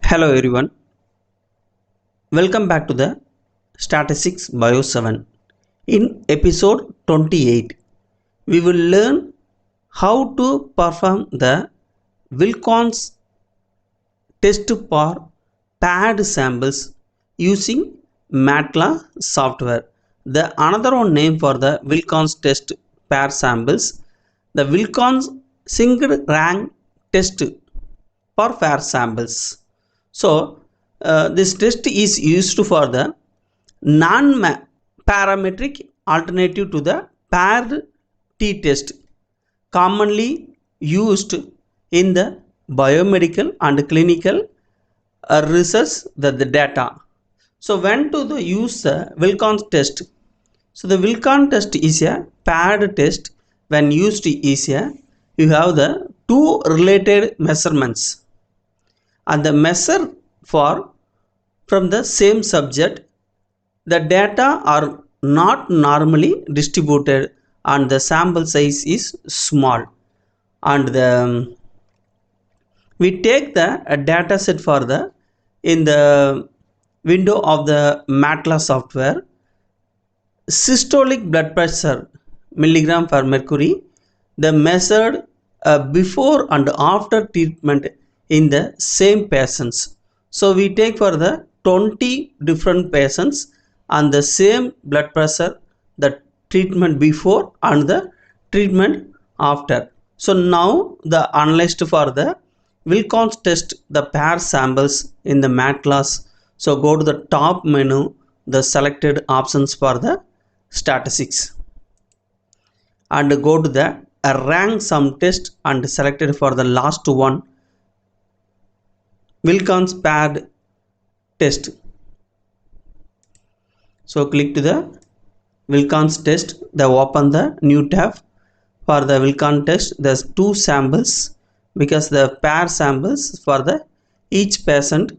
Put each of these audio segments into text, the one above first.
Hello everyone, welcome back to the Statistics Bio 7. In episode 28, we will learn how to perform the Wilcoxon test for paired samples using MedCalc software. The another one name for the Wilcoxon test pair samples, the Wilcoxon Signed-Rank Test for pair samples. So, this test is used for the non-parametric alternative to the paired t-test commonly used in the biomedical and clinical research the data. So, when to use the Wilcoxon test? So, the Wilcoxon test is a paired test. When used is you have the two related measurements and the measure for from the same subject. The data are not normally distributed and the sample size is small, and we take the data set for the in the window of the MedCalc software. Systolic blood pressure milligram per mercury, the measured before and after treatment in the same patients. So we take for the 20 different patients and the same blood pressure, the treatment before and the treatment after. So now the analyzed for the Wilcoxon test the pair samples in the MedCalc. So go to the top menu, the selected options for the statistics, and go to the rank sum test and selected for the last one, Wilcoxon paired test. So click to the Wilcoxon test, open the new tab. For the Wilcoxon test, there's two samples because the pair samples for the each patient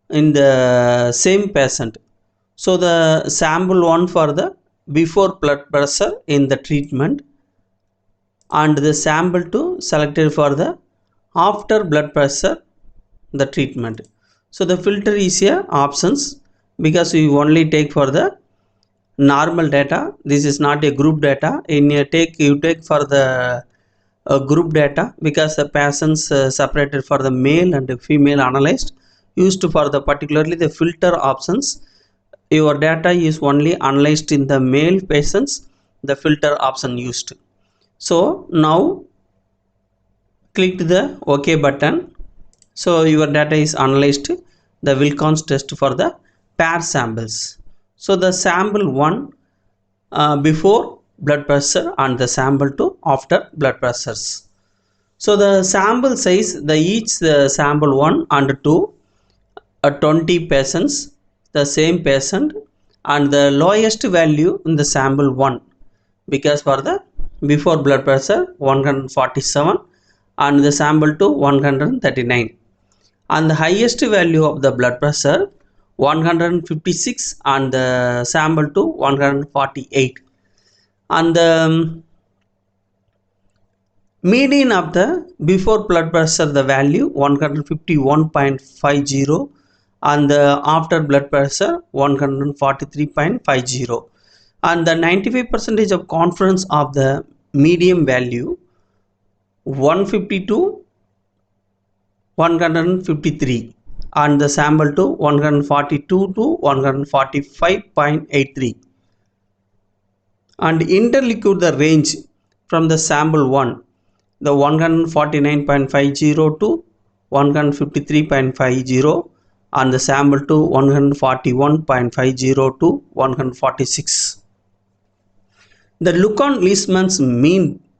in the same patient. So the sample one for the before blood pressure in the treatment, and the sample 2 selected for the after blood pressure the treatment. So the filter is here options because we only take for the normal data. This is not a group data. In you take for the group data because the patients separated for the male and the female analyzed used for the particularly the filter options. Your data is only analyzed in the male patients, the filter option used. So now click the OK button. So your data is analyzed the Wilcoxon test for the pair samples. So the sample 1 before blood pressure and the sample 2 after blood pressures. So the sample size, the each sample 1 and 2 20 patients, the same patient, and the lowest value in the sample 1 because for the before blood pressure 147 and the sample 2 139, and the highest value of the blood pressure 156 and the sample 2 148, and the median of the before blood pressure the value 151.50 and the after blood pressure 143.50, and the 95% of confidence of the median value 152 153 and the sample to 142 to 145.83, and interliquid the range from the sample 1 the 149.50 to 153.50 and the sample to 141.50 to 146. The Wilcoxon Leishman's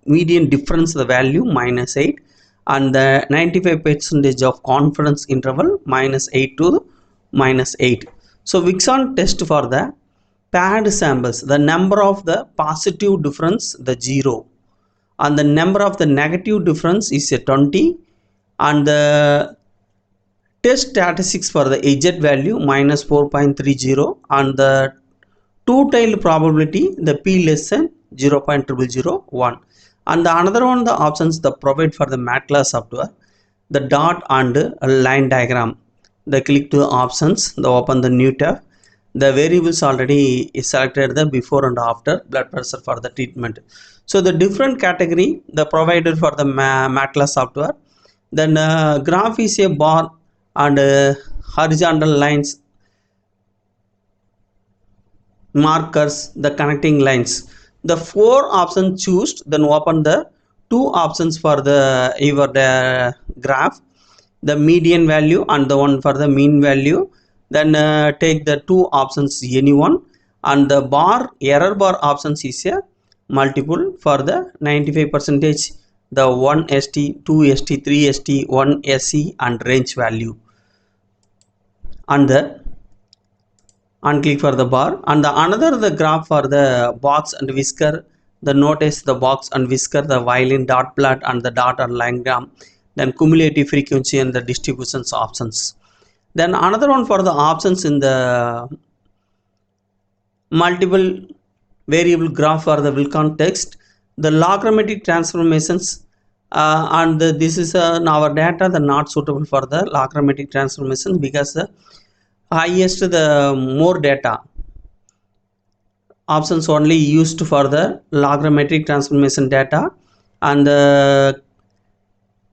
median difference the value -8 and the 95% of confidence interval -8 to -8. So Wilcoxon test for the paired samples, the number of the positive difference the 0 and the number of the negative difference is a 20, and the test statistics for the z value -4.30 and the two-tailed probability the p less than 0.0001, and the another one the options the provide for the MedCalc software, the dot and a line diagram the click to options, the open the new tab. The variables already is selected the before and after blood pressure for the treatment. So the different category the provided for the MedCalc software. Then graph is a bar and horizontal lines, markers, the connecting lines. The four options choose, then open the two options for the your graph, the median value and the one for the mean value. Then take the two options any one, and the bar error bar options is a multiple for the 95 percentage, the 1 st, 2 st, 3 st, 1 se and range value, and the and click for the bar, and the another the graph for the box and whisker. The notice the box and whisker, the violin dot plot and the dot and line gram, then cumulative frequency and the distributions options. Then another one for the options in the multiple variable graph for the Wilcoxon text, the logarithmic transformations, and this is our data the not suitable for the logarithmic transformation, because the highest the more data options only used for the logarithmic transformation data, and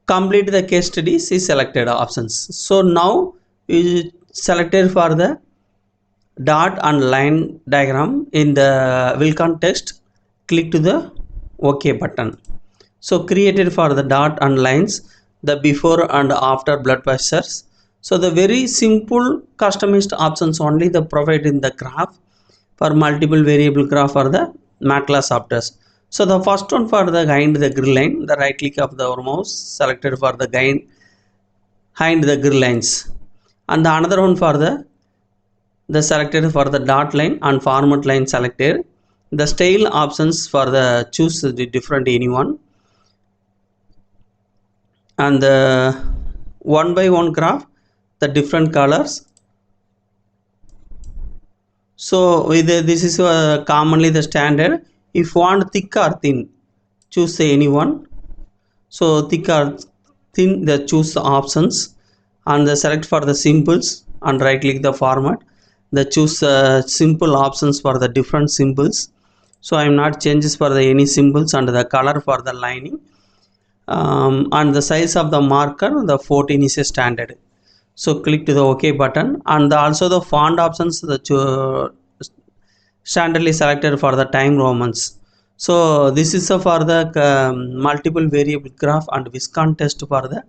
complete the case studies is selected options. So now you selected for the dot and line diagram in the Wilcoxon text, click to the OK button. So created for the dot and lines, the before and after blood pressures. So the very simple customized options only the provide in the graph for multiple variable graph for the MedCalc software. So the first one for the hind the grid line, the right click of the mouse selected for the hind the grid lines, and the another one for the selected for the dot line and format line selected. The style options for the choose the different anyone, and the one by one graph the different colors. So with this is commonly the standard. If you want thick or thin, choose any one. So thick or thin, the choose the options, and the select for the symbols and right click the format. The choose simple options for the different symbols. So I am not changes for the any symbols, and the color for the lining, and the size of the marker the 14 is a standard. So click to the OK button, and also the font options the standardly selected for the time Romans. So this is for the multiple variable graph and Wilcoxon test for the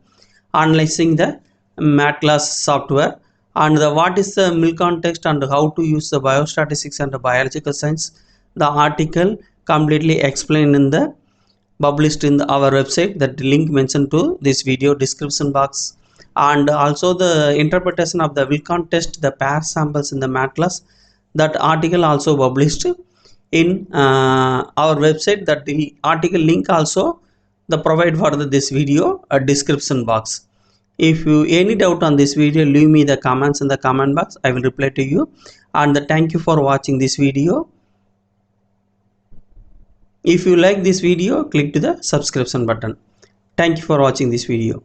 analyzing the MedCalc software, and the what is the Wilcoxon text and how to use the biostatistics and the biological science. The article completely explained in the published in our website, that link mentioned to this video description box, and also the interpretation of the Wilcoxon test, the pair samples in the MedCalc, that article also published in our website. That the article link also the provide for this video a description box. If you any doubt on this video, leave me the comments in the comment box, I will reply to you. And thank you for watching this video. If you like this video, click to the subscription button. Thank you for watching this video.